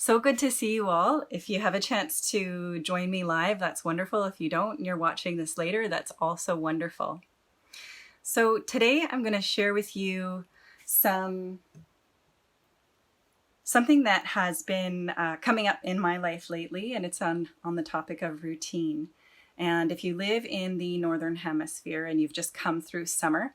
So good to see you all. If you have a chance to join me live, that's wonderful. If you don't and you're watching this later, that's also wonderful. So today I'm going to share with you something that has been coming up in my life lately, and it's on the topic of routine. And if you live in the Northern Hemisphere and you've just come through summer,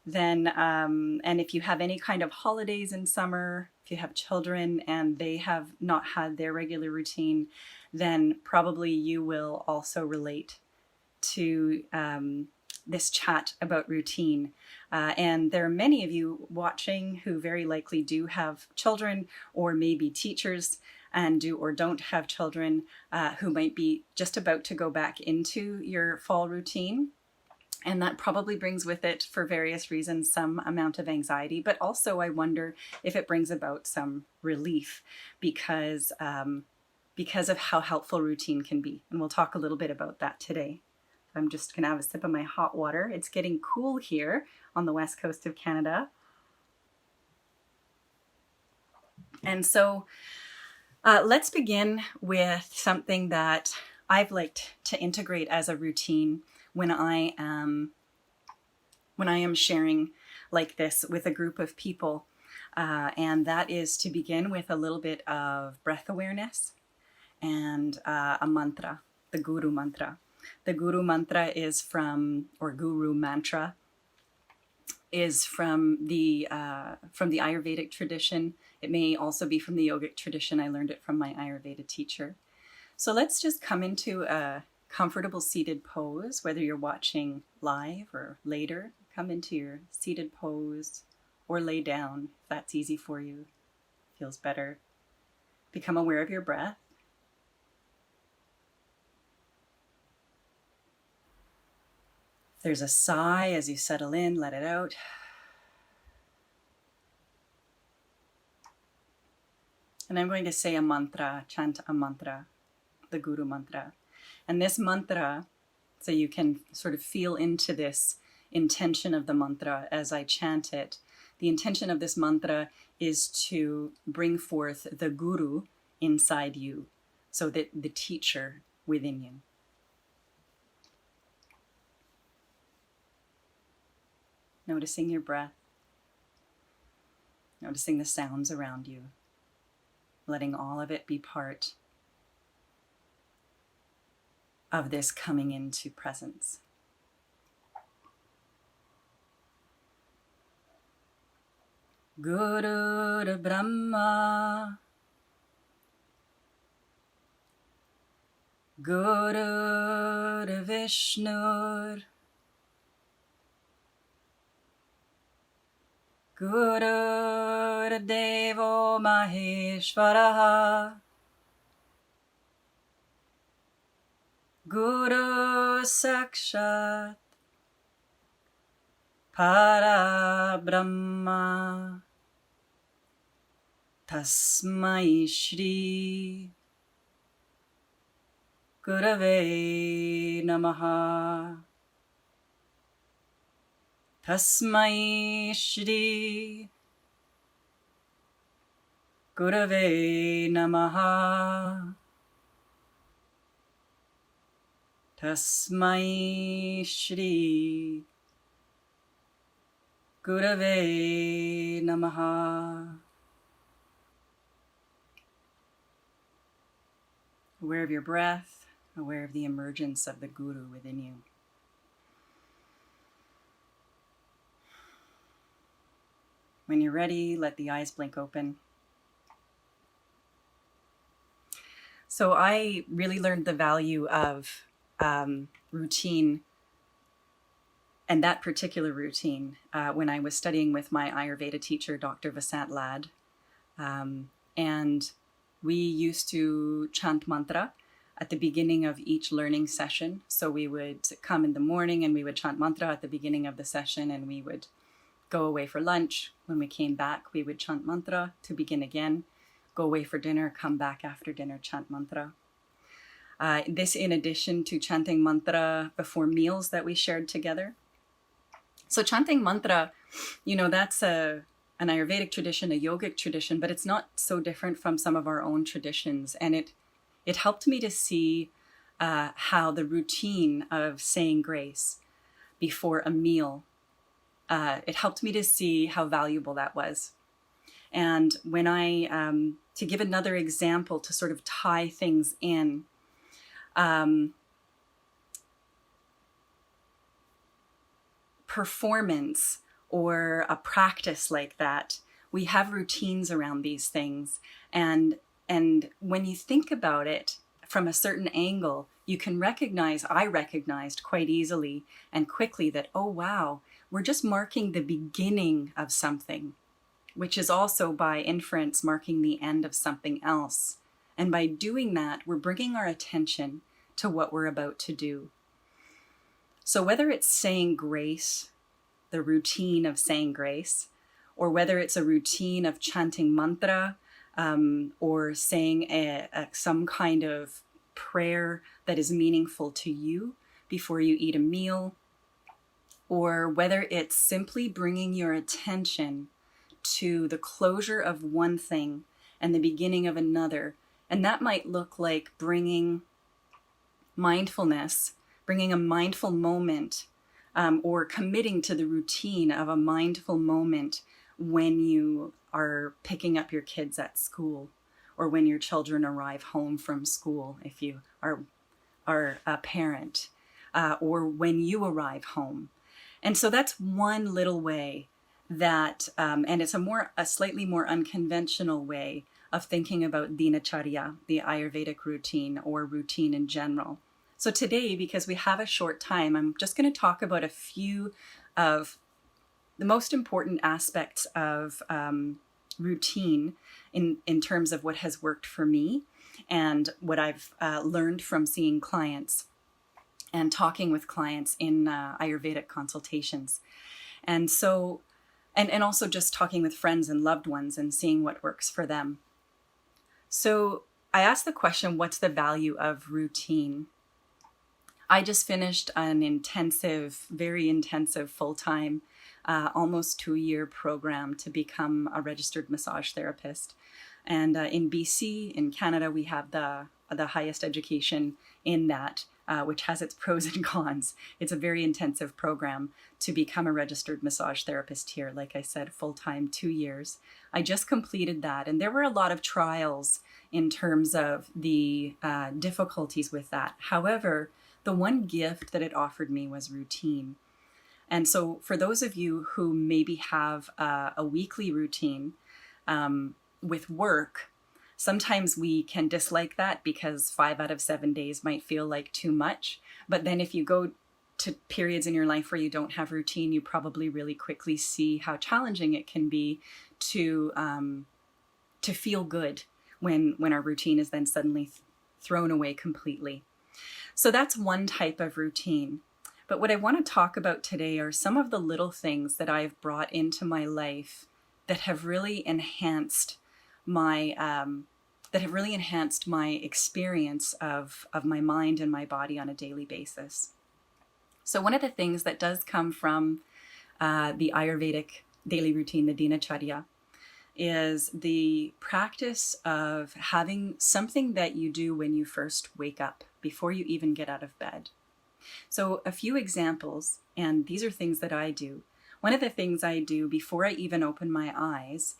then, and if you have any kind of holidays in summer, if you have children and they have not had their regular routine, then probably you will also relate to this chat about routine. And there are many of you watching who very likely do have children, or maybe teachers and do or don't have children, who might be just about to go back into your fall routine. And that probably brings with it, for various reasons, some amount of anxiety, but also I wonder if it brings about some relief because of how helpful routine can be. And we'll talk a little bit about that today. I'm just going to have a sip of my hot water. It's getting cool here on the west coast of Canada. And so let's begin with something that I've liked to integrate as a routine when I am sharing like this with a group of people. And that is to begin with a little bit of breath awareness and a mantra, the Guru Mantra. The Guru Mantra is from, or Guru Mantra, is from the Ayurvedic tradition. It may also be from the yogic tradition. I learned it from my Ayurveda teacher. So let's just come into a comfortable seated pose, whether you're watching live or later. Come into your seated pose or lay down if that's easy for you, feels better. Become aware of your breath. If there's a sigh as you settle in, let it out. And I'm going to say a mantra, chant a mantra, the Guru Mantra. And this mantra, so you can sort of feel into this intention of the mantra as I chant it. The intention of this mantra is to bring forth the Guru inside you, so that the teacher within you. Noticing your breath, noticing the sounds around you, letting all of it be part of this coming into presence. Guru Brahma, Guru Vishnu, Guru Devo Maheshwaraha, Guru Sakshat Parabrahma Tasmai Shri Gurave Namaha. Tasmai Shri Gurave Namaha. Tasmai Shri Gurave Namaha. Aware of your breath, aware of the emergence of the Guru within you. When you're ready, let the eyes blink open. So I really learned the value of routine, and that particular routine, when I was studying with my Ayurveda teacher, Dr. Vasant Lad. And we used to chant mantra at the beginning of each learning session. So we would come in the morning and we would chant mantra at the beginning of the session, and we would go away for lunch. When we came back, we would chant mantra to begin again, go away for dinner, come back after dinner, chant mantra. This in addition to chanting mantra before meals that we shared together. So chanting mantra, that's a an Ayurvedic tradition, a yogic tradition, but it's not so different from some of our own traditions. And it helped me to see how the routine of saying grace before a meal, it helped me to see how valuable that was. And when to give another example to sort of tie things in, performance or a practice like that, we have routines around these things. And when you think about it from a certain angle, you can I recognized quite easily and quickly that, oh wow, we're just marking the beginning of something, which is also by inference marking the end of something else. And by doing that, we're bringing our attention to what we're about to do. So whether it's saying grace, the routine of saying grace, or whether it's a routine of chanting mantra, or saying some kind of prayer that is meaningful to you before you eat a meal, or whether it's simply bringing your attention to the closure of one thing and the beginning of another. And that might look like bringing mindfulness, bringing a mindful moment, or committing to the routine of a mindful moment when you are picking up your kids at school, or when your children arrive home from school, if you are a parent, or when you arrive home. And so that's one little way that, and it's a slightly more unconventional way of thinking about DINACHARYA, the Ayurvedic routine, or routine in general. So today, because we have a short time, I'm just going to talk about a few of the most important aspects of routine in terms of what has worked for me and what I've learned from seeing clients and talking with clients in Ayurvedic consultations. And so, and also just talking with friends and loved ones and seeing what works for them. So I asked the question, what's the value of routine? I just finished an intensive, very intensive, full-time, almost 2-year program to become a registered massage therapist. And in BC, in Canada, we have the highest education in that, which has its pros and cons. It's a very intensive program to become a registered massage therapist here. Like I said, full-time, 2 years. I just completed that. And there were a lot of trials in terms of the difficulties with that. However, the one gift that it offered me was routine. And so for those of you who maybe have a weekly routine with work, sometimes we can dislike that because 5 out of 7 days might feel like too much. But then if you go to periods in your life where you don't have routine, you probably really quickly see how challenging it can be to feel good when our routine is then suddenly thrown away completely. So that's one type of routine. But what I want to talk about today are some of the little things that I've brought into my life that have really enhanced my experience of my mind and my body on a daily basis. So one of the things that does come from the Ayurvedic daily routine, the DINACHARYA, is the practice of having something that you do when you first wake up, before you even get out of bed. So a few examples, and these are things that I do. One of the things I do before I even open my eyes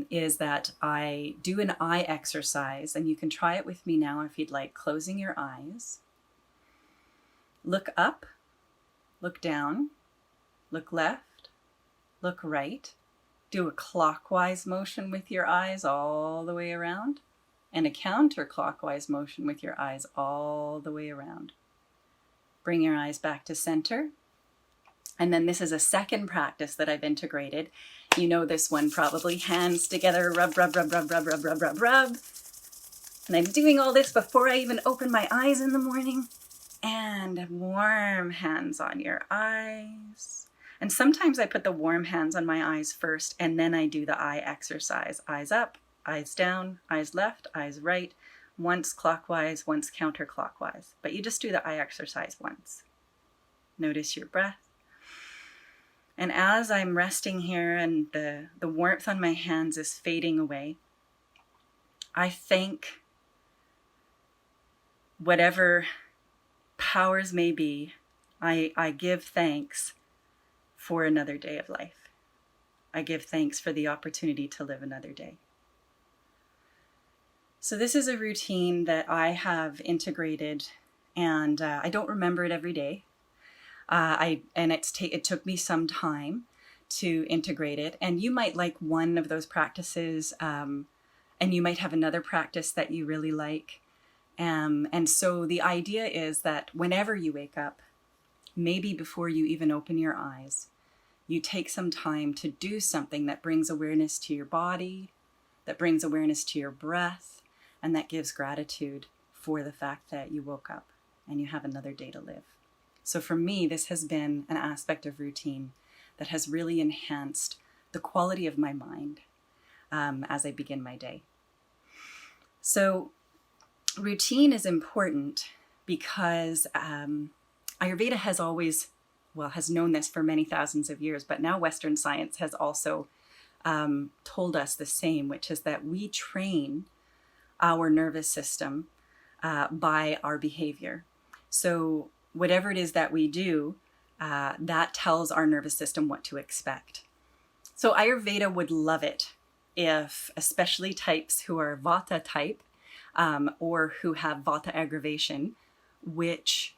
is that I do an eye exercise, and you can try it with me now if you'd like. Closing your eyes. Look up, look down, look left, look right. Do a clockwise motion with your eyes all the way around, and a counterclockwise motion with your eyes all the way around. Bring your eyes back to center. And then this is a second practice that I've integrated. You know this one probably. Hands together, rub, rub, rub, rub, rub, rub, rub, rub, rub. And I'm doing all this before I even open my eyes in the morning. And warm hands on your eyes. And sometimes I put the warm hands on my eyes first, and then I do the eye exercise. Eyes up, eyes down, eyes left, eyes right. Once clockwise, once counterclockwise. But you just do the eye exercise once. Notice your breath. And as I'm resting here and the warmth on my hands is fading away, I thank whatever powers may be. I give thanks for another day of life. I give thanks for the opportunity to live another day. So this is a routine that I have integrated, and I don't remember it every day. It took me some time to integrate it. And you might like one of those practices, and you might have another practice that you really like. And so the idea is that whenever you wake up, maybe before you even open your eyes, you take some time to do something that brings awareness to your body, that brings awareness to your breath, and that gives gratitude for the fact that you woke up and you have another day to live. So for me, this has been an aspect of routine that has really enhanced the quality of my mind as I begin my day. So routine is important because Ayurveda has known this for many thousands of years, but now Western science has also told us the same, which is that we train our nervous system by our behavior. So whatever it is that we do, that tells our nervous system what to expect. So Ayurveda would love it if, especially types who are Vata type, or who have Vata aggravation, which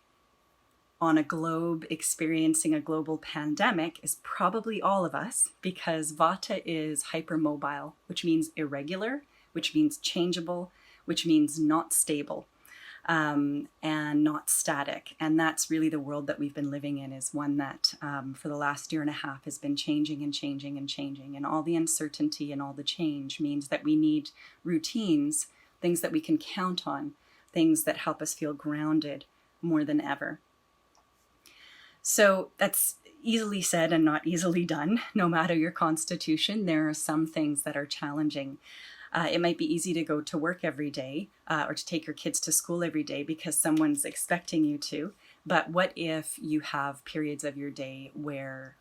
on a globe experiencing a global pandemic is probably all of us, because Vata is hypermobile, which means irregular, which means changeable, which means not stable, and not static. And that's really the world that we've been living in, is one that for the last year and a half has been changing and changing and changing. And all the uncertainty and all the change means that we need routines, things that we can count on, things that help us feel grounded more than ever. So that's easily said and not easily done. No matter your constitution, there are some things that are challenging. It might be easy to go to work every day or to take your kids to school every day because someone's expecting you to. But what if you have periods of your day where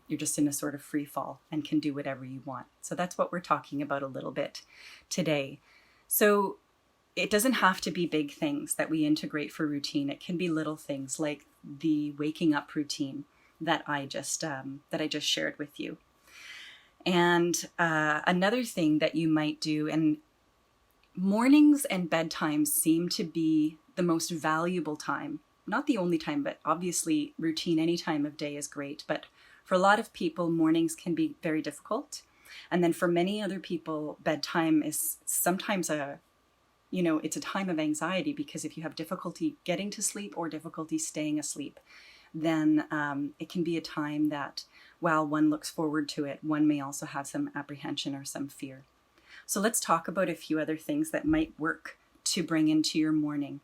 you're just in a sort of free fall and can do whatever you want? So that's what we're talking about a little bit today. So it doesn't have to be big things that we integrate for routine. It can be little things like the waking up routine that I just shared with you. And another thing that you might do, and mornings and bedtime seem to be the most valuable time. Not the only time, but obviously routine any time of day is great. But for a lot of people, mornings can be very difficult. And then for many other people, bedtime is sometimes it's a time of anxiety, because if you have difficulty getting to sleep or difficulty staying asleep, then it can be a time that while one looks forward to it, one may also have some apprehension or some fear. So let's talk about a few other things that might work to bring into your morning.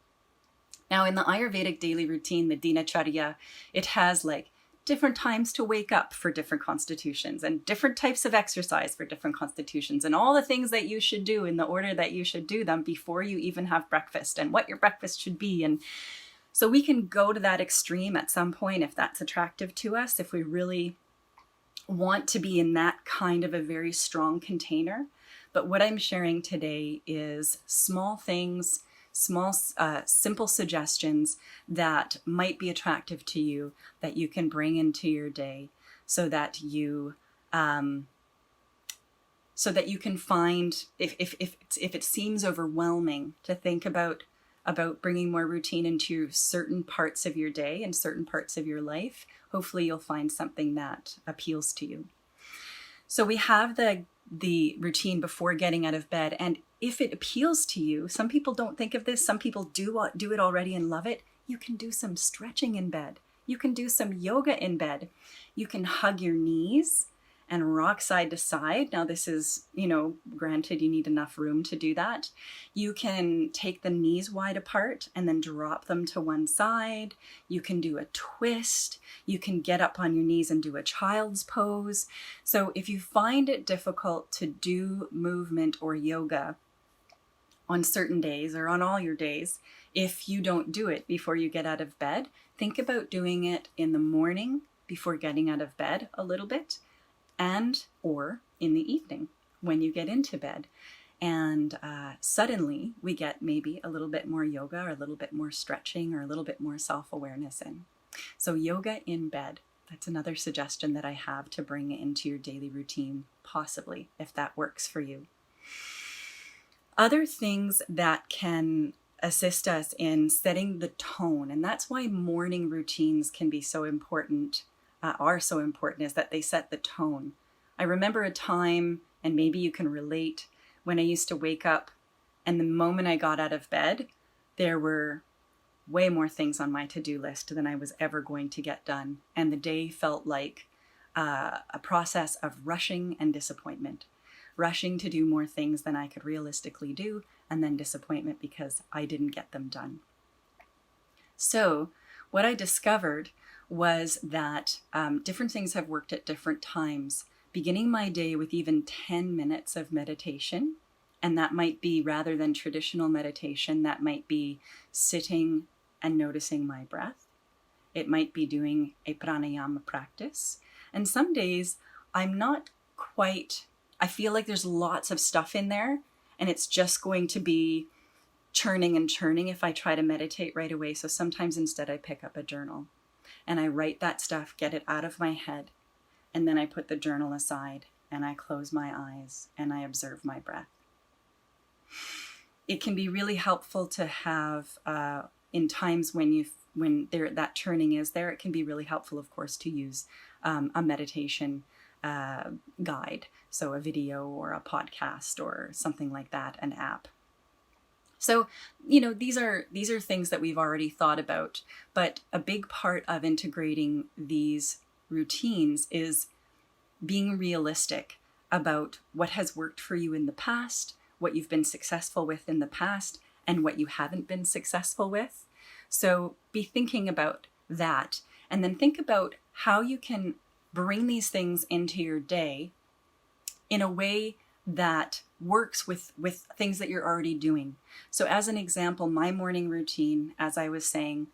Now, in the Ayurvedic daily routine, the DINACHARYA, it has like different times to wake up for different constitutions and different types of exercise for different constitutions and all the things that you should do in the order that you should do them before you even have breakfast and what your breakfast should be. And so we can go to that extreme at some point if that's attractive to us, if we really want to be in that kind of a very strong container. But what I'm sharing today is small things, simple suggestions that might be attractive to you that you can bring into your day so that you can find, if it seems overwhelming to think about bringing more routine into certain parts of your day and certain parts of your life, hopefully you'll find something that appeals to you. So we have the routine before getting out of bed, and if it appeals to you, some people don't think of this, some people do it already and love it, you can do some stretching in bed. You can do some yoga in bed. You can hug your knees and rock side to side. Now this is, granted you need enough room to do that. You can take the knees wide apart and then drop them to one side. You can do a twist. You can get up on your knees and do a child's pose. So if you find it difficult to do movement or yoga on certain days or on all your days, if you don't do it before you get out of bed, think about doing it in the morning before getting out of bed a little bit, and or in the evening when you get into bed. And suddenly we get maybe a little bit more yoga, or a little bit more stretching, or a little bit more self-awareness in. So yoga in bed, that's another suggestion that I have to bring into your daily routine, possibly, if that works for you. Other things that can assist us in setting the tone, and that's why morning routines can be so important, are so important, is that they set the tone. I remember a time, and maybe you can relate, when I used to wake up and the moment I got out of bed, there were way more things on my to-do list than I was ever going to get done. And the day felt like a process of rushing and disappointment. Rushing to do more things than I could realistically do, and then disappointment because I didn't get them done. So what I discovered was that different things have worked at different times. Beginning my day with even 10 minutes of meditation, and that might be, rather than traditional meditation, that might be sitting and noticing my breath. It might be doing a pranayama practice. And some days I'm not quite, I feel like there's lots of stuff in there, and it's just going to be churning and churning if I try to meditate right away. So sometimes instead I pick up a journal and I write that stuff, get it out of my head. And then I put the journal aside and I close my eyes and I observe my breath. It can be really helpful to have, in times when that turning is there, it can be really helpful, of course, to use a meditation guide. So a video or a podcast or something like that, an app. So, these are things that we've already thought about, but a big part of integrating these routines is being realistic about what has worked for you in the past, what you've been successful with in the past, and what you haven't been successful with. So be thinking about that, and then think about how you can bring these things into your day in a way that works with things that you're already doing. So as an example, my morning routine, as I was saying,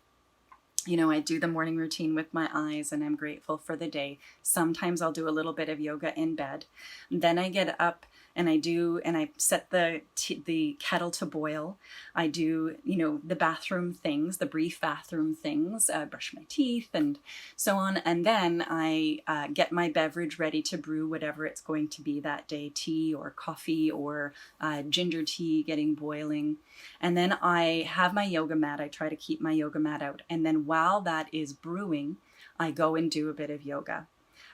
I do the morning routine with my eyes and I'm grateful for the day. Sometimes I'll do a little bit of yoga in bed. Then I get up and I set the kettle to boil. I do, the bathroom things, the brief bathroom things, brush my teeth and so on. And then I get my beverage ready to brew whatever it's going to be that day, tea or coffee or ginger tea getting boiling. And then I have my yoga mat. I try to keep my yoga mat out. And then while that is brewing, I go and do a bit of yoga.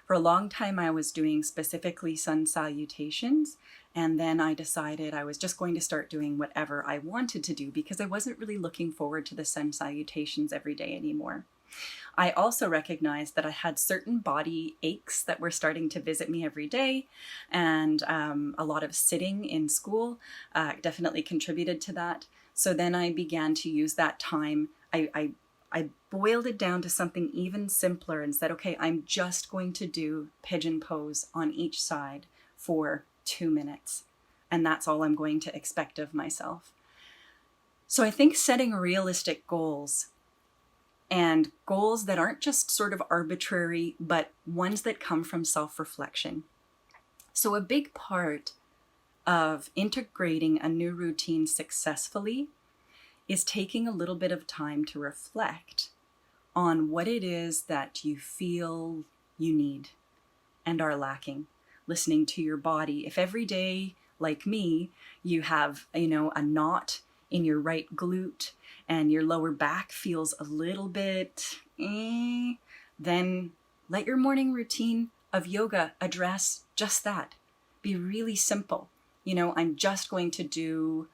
For a long time, I was doing specifically sun salutations, and then I decided I was just going to start doing whatever I wanted to do because I wasn't really looking forward to the sun salutations every day anymore. I also recognized that I had certain body aches that were starting to visit me every day, and a lot of sitting in school definitely contributed to that. So then I began to use that time. I boiled it down to something even simpler and said, okay, I'm just going to do pigeon pose on each side for 2 minutes. And that's all I'm going to expect of myself. So I think setting realistic goals, and goals that aren't just sort of arbitrary, but ones that come from self-reflection. So a big part of integrating a new routine successfully is taking a little bit of time to reflect on what it is that you feel you need and are lacking. Listening to your body. If every day, like me, you have, a knot in your right glute and your lower back feels a little bit, then let your morning routine of yoga address just that. Be really simple. I'm just going to do,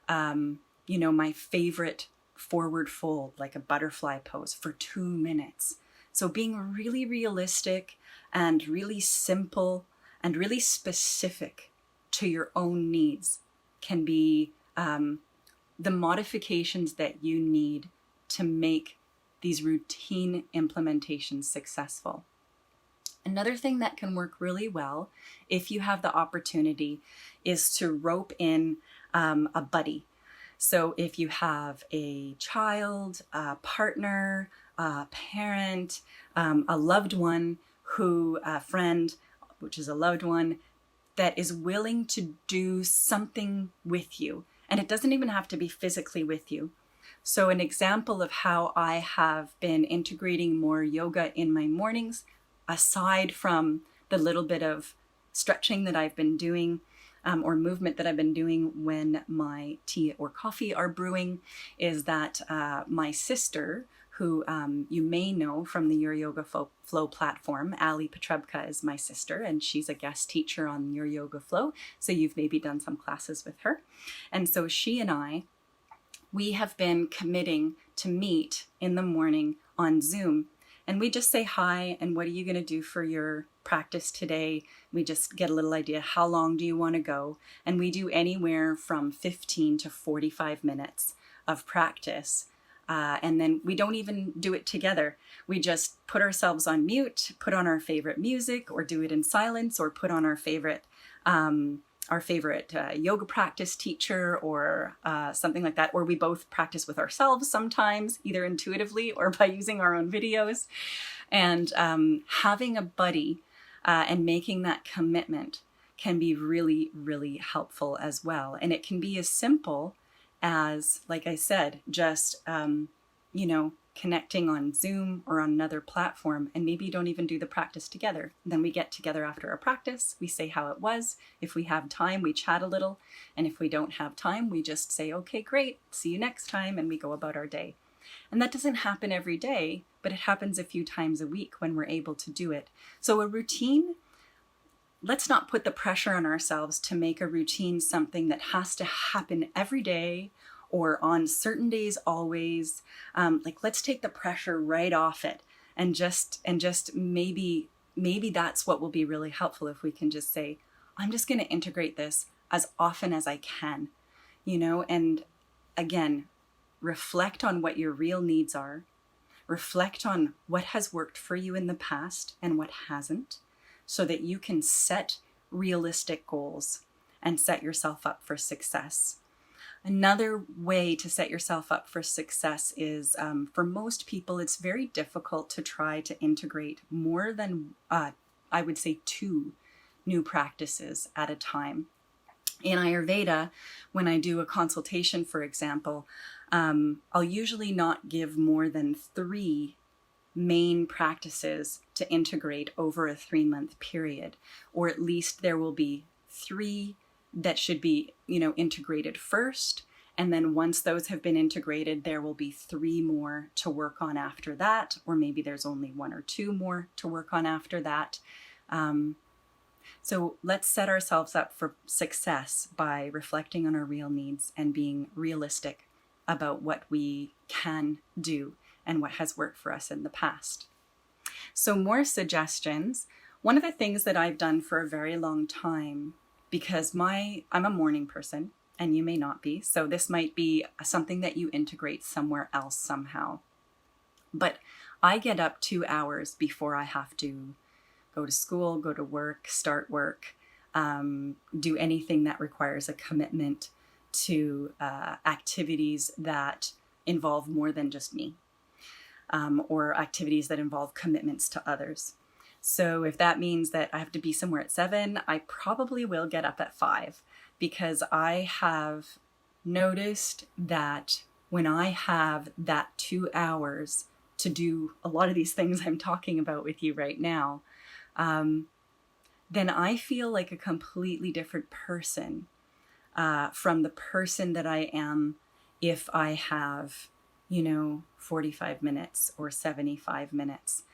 my favorite forward fold, like a butterfly pose for 2 minutes. So being really realistic and really simple and really specific to your own needs can be the modifications that you need to make these routine implementations successful. Another thing that can work really well, if you have the opportunity, is to rope in a buddy. So if you have a child, a partner, a parent, a loved one a friend, which is a loved one, that is willing to do something with you. And it doesn't even have to be physically with you. So an example of how I have been integrating more yoga in my mornings, aside from the little bit of stretching that I've been doing, or movement that I've been doing when my tea or coffee are brewing, is that my sister, who you may know from the Your Yoga Flow platform, Ali Petrebka is my sister, and she's a guest teacher on Your Yoga Flow, so you've maybe done some classes with her. And so she and we have been committing to meet in the morning on Zoom. And we just say hi, and what are you going to do for your practice today? We just get a little idea, how long do you want to go? And we do anywhere from 15 to 45 minutes of practice. And then we don't even do it together. We just put ourselves on mute, put on our favorite music, or do it in silence, or put on our favorite yoga practice teacher, or something like that. Or we both practice with ourselves sometimes, either intuitively or by using our own videos. And having a buddy and making that commitment can be really, really helpful as well. And it can be as simple as, like I said, just, connecting on Zoom or on another platform, and maybe you don't even do the practice together. Then we get together after our practice, we say how it was. If we have time, we chat a little. And if we don't have time, we just say, okay, great, see you next time, and we go about our day. And that doesn't happen every day, but it happens a few times a week when we're able to do it. So a routine, let's not put the pressure on ourselves to make a routine something that has to happen every day or on certain days always. Let's take the pressure right off it, and just maybe that's what will be really helpful, if we can just say, I'm just going to integrate this as often as I can, and again, reflect on what your real needs are, reflect on what has worked for you in the past and what hasn't, so that you can set realistic goals and set yourself up for success. Another way to set yourself up for success is, for most people, it's very difficult to try to integrate more than, I would say, 2 new practices at a time. In Ayurveda, when I do a consultation, for example, I'll usually not give more than 3 main practices to integrate over a 3-month period, or at least there will be 3 that should be, integrated first. And then once those have been integrated, there will be 3 more to work on after that, or maybe there's only 1 or 2 more to work on after that. So let's set ourselves up for success by reflecting on our real needs and being realistic about what we can do and what has worked for us in the past. So more suggestions. One of the things that I've done for a very long time, because I'm a morning person and you may not be, so this might be something that you integrate somewhere else somehow. But I get up 2 hours before I have to go to school, go to work, start work, do anything that requires a commitment to activities that involve more than just me, or activities that involve commitments to others. So if that means that I have to be somewhere at 7, I probably will get up at 5, because I have noticed that when I have that 2 hours to do a lot of these things I'm talking about with you right now, then I feel like a completely different person from the person that I am if I have, 45 minutes or 75 minutes.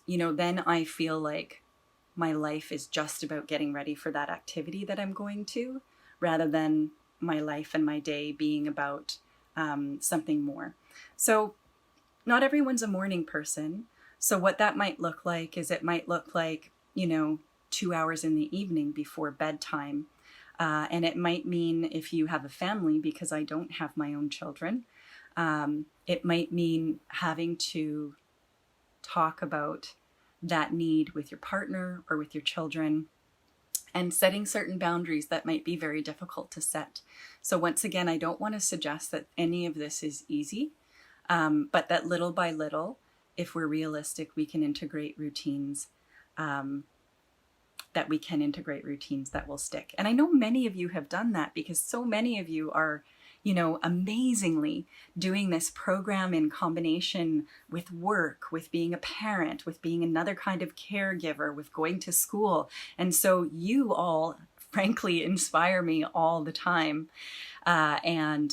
Then I feel like my life is just about getting ready for that activity that I'm going to, rather than my life and my day being about something more. So not everyone's a morning person. So what that might look like is, it might look like, 2 hours in the evening before bedtime. And it might mean, if you have a family, because I don't have my own children, it might mean having to talk about that need with your partner or with your children, and setting certain boundaries that might be very difficult to set. So once again, I don't want to suggest that any of this is easy. but that little by little, if we're realistic, we can integrate routines that will stick. And I know many of you have done that, because so many of you are, amazingly doing this program in combination with work, with being a parent, with being another kind of caregiver, with going to school. And so you all, frankly, inspire me all the time. And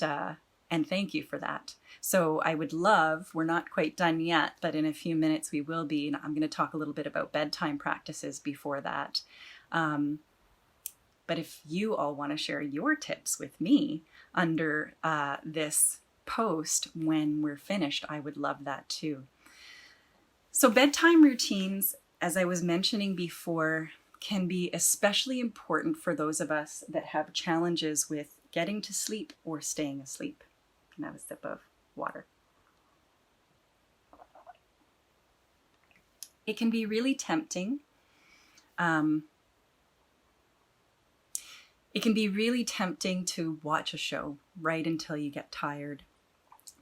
thank you for that. So I would love, we're not quite done yet, but in a few minutes we will be, and I'm going to talk a little bit about bedtime practices before that. But if you all want to share your tips with me under this post when we're finished, I would love that too. So bedtime routines, as I was mentioning before, can be especially important for those of us that have challenges with getting to sleep or staying asleep. And have a sip of water. It can be really tempting. It can be really tempting to watch a show right until you get tired.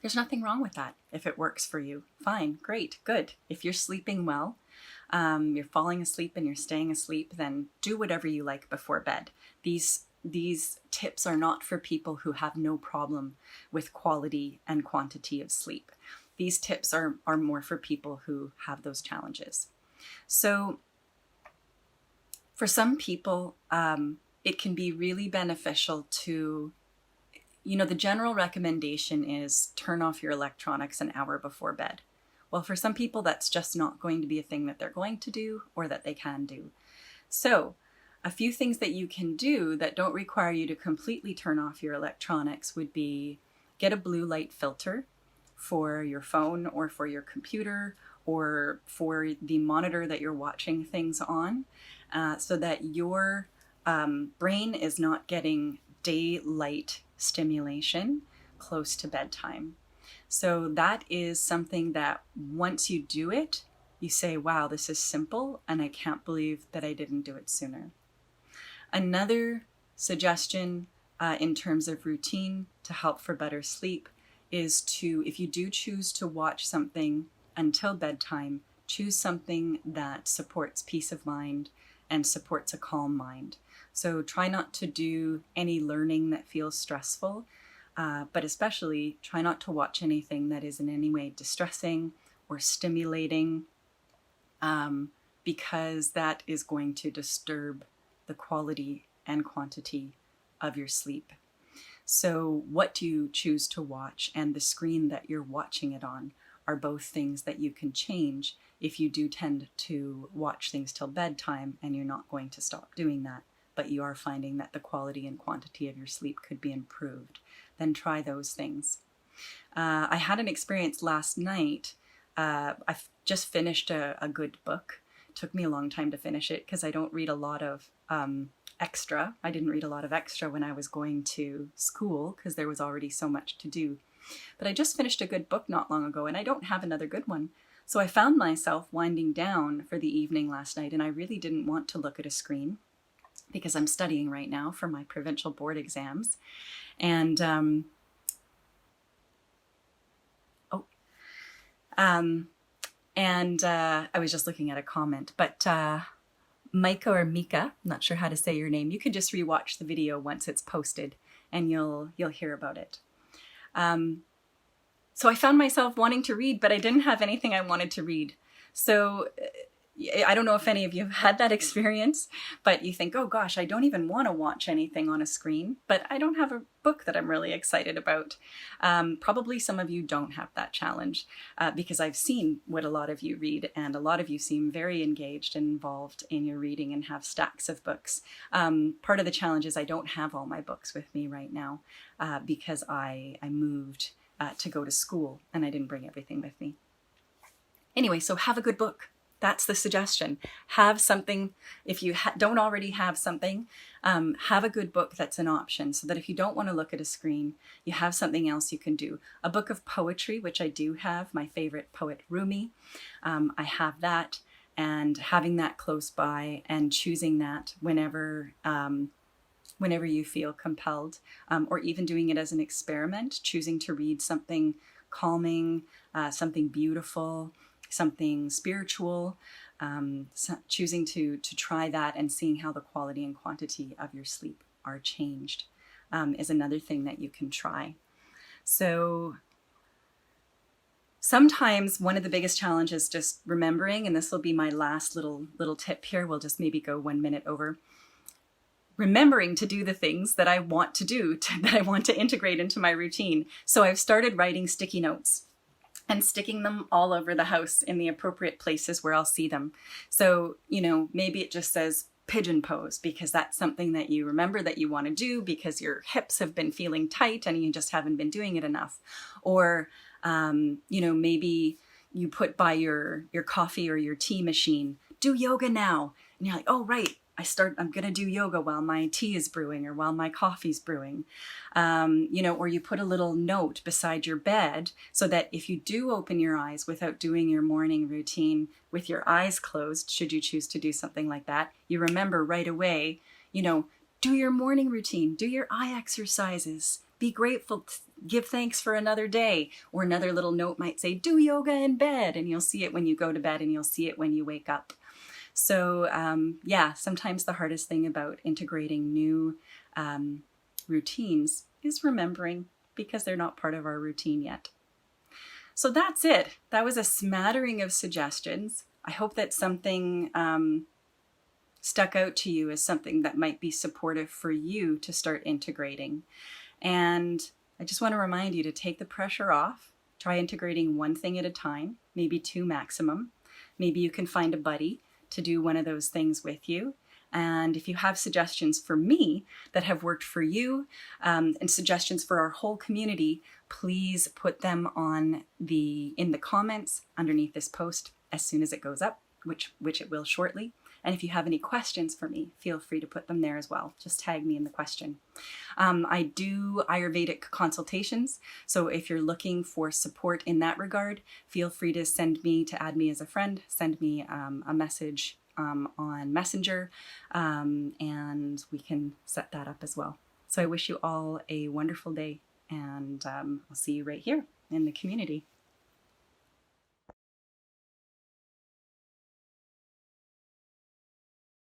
There's nothing wrong with that. If it works for you, fine, great, good. If you're sleeping well, you're falling asleep and you're staying asleep, then do whatever you like before bed. These tips are not for people who have no problem with quality and quantity of sleep. These tips are more for people who have those challenges. So for some people, it can be really beneficial to, the general recommendation is turn off your electronics an hour before bed. Well, for some people, that's just not going to be a thing that they're going to do or that they can do. So a few things that you can do that don't require you to completely turn off your electronics would be get a blue light filter for your phone or for your computer or for the monitor that you're watching things on, so that your brain is not getting daylight stimulation close to bedtime. So that is something that once you do it, you say, wow, this is simple, and I can't believe that I didn't do it sooner. Another suggestion in terms of routine to help for better sleep is to, if you do choose to watch something until bedtime, choose something that supports peace of mind and supports a calm mind. So try not to do any learning that feels stressful, but especially try not to watch anything that is in any way distressing or stimulating, because that is going to disturb the quality and quantity of your sleep. So what do you choose to watch and the screen that you're watching it on are both things that you can change if you do tend to watch things till bedtime and you're not going to stop doing that, but you are finding that the quality and quantity of your sleep could be improved. Then try those things. I had an experience last night. I've just finished a good book. It took me a long time to finish it because I don't read a lot of extra. I didn't read a lot of extra when I was going to school because there was already so much to do. But I just finished a good book not long ago and I don't have another good one. So I found myself winding down for the evening last night, and I really didn't want to look at a screen because I'm studying right now for my provincial board exams. And I was just looking at a comment, but Micah or Mika, I'm not sure how to say your name. You could just rewatch the video once it's posted and you'll hear about it. So I found myself wanting to read, but I didn't have anything I wanted to read. So I don't know if any of you have had that experience, but you think, oh gosh, I don't even want to watch anything on a screen, but I don't have a book that I'm really excited about. Probably some of you don't have that challenge because I've seen what a lot of you read, and a lot of you seem very engaged and involved in your reading and have stacks of books. Part of the challenge is I don't have all my books with me right now because I moved to go to school and I didn't bring everything with me. Anyway, so have a good book. That's the suggestion. Have something, if you don't already have something, have a good book that's an option so that if you don't want to look at a screen, you have something else you can do. A book of poetry, which I do have, my favorite poet Rumi. I have that, and having that close by and choosing that whenever you feel compelled, or even doing it as an experiment, choosing to read something calming, something beautiful, something spiritual, choosing to try that and seeing how the quality and quantity of your sleep are changed is another thing that you can try. So sometimes one of the biggest challenges is just remembering, and this will be my last little tip here, we'll just maybe go 1 minute over, remembering to do the things that I want to do, that I want to integrate into my routine. So I've started writing sticky notes and sticking them all over the house in the appropriate places where I'll see them. So, maybe it just says pigeon pose because that's something that you remember that you want to do because your hips have been feeling tight and you just haven't been doing it enough. Or, maybe you put by your coffee or your tea machine, do yoga now. And you're like, oh, right. I'm going to do yoga while my tea is brewing or while my coffee's brewing. Or you put a little note beside your bed so that if you do open your eyes without doing your morning routine with your eyes closed, should you choose to do something like that, you remember right away, do your morning routine, do your eye exercises, be grateful, give thanks for another day. Or another little note might say, do yoga in bed, and you'll see it when you go to bed and you'll see it when you wake up. So sometimes the hardest thing about integrating new routines is remembering because they're not part of our routine yet. So that's it. That was a smattering of suggestions. I hope that something stuck out to you as something that might be supportive for you to start integrating. And I just want to remind you to take the pressure off. Try integrating one thing at a time, maybe 2 maximum. Maybe you can find a buddy to do one of those things with you. And if you have suggestions for me that have worked for you, and suggestions for our whole community, please put them in the comments underneath this post as soon as it goes up, which it will shortly. And if you have any questions for me, feel free to put them there as well. Just tag me in the question. I do Ayurvedic consultations. So if you're looking for support in that regard, feel free to add me as a friend, send me a message on Messenger, and we can set that up as well. So I wish you all a wonderful day, and I'll see you right here in the community.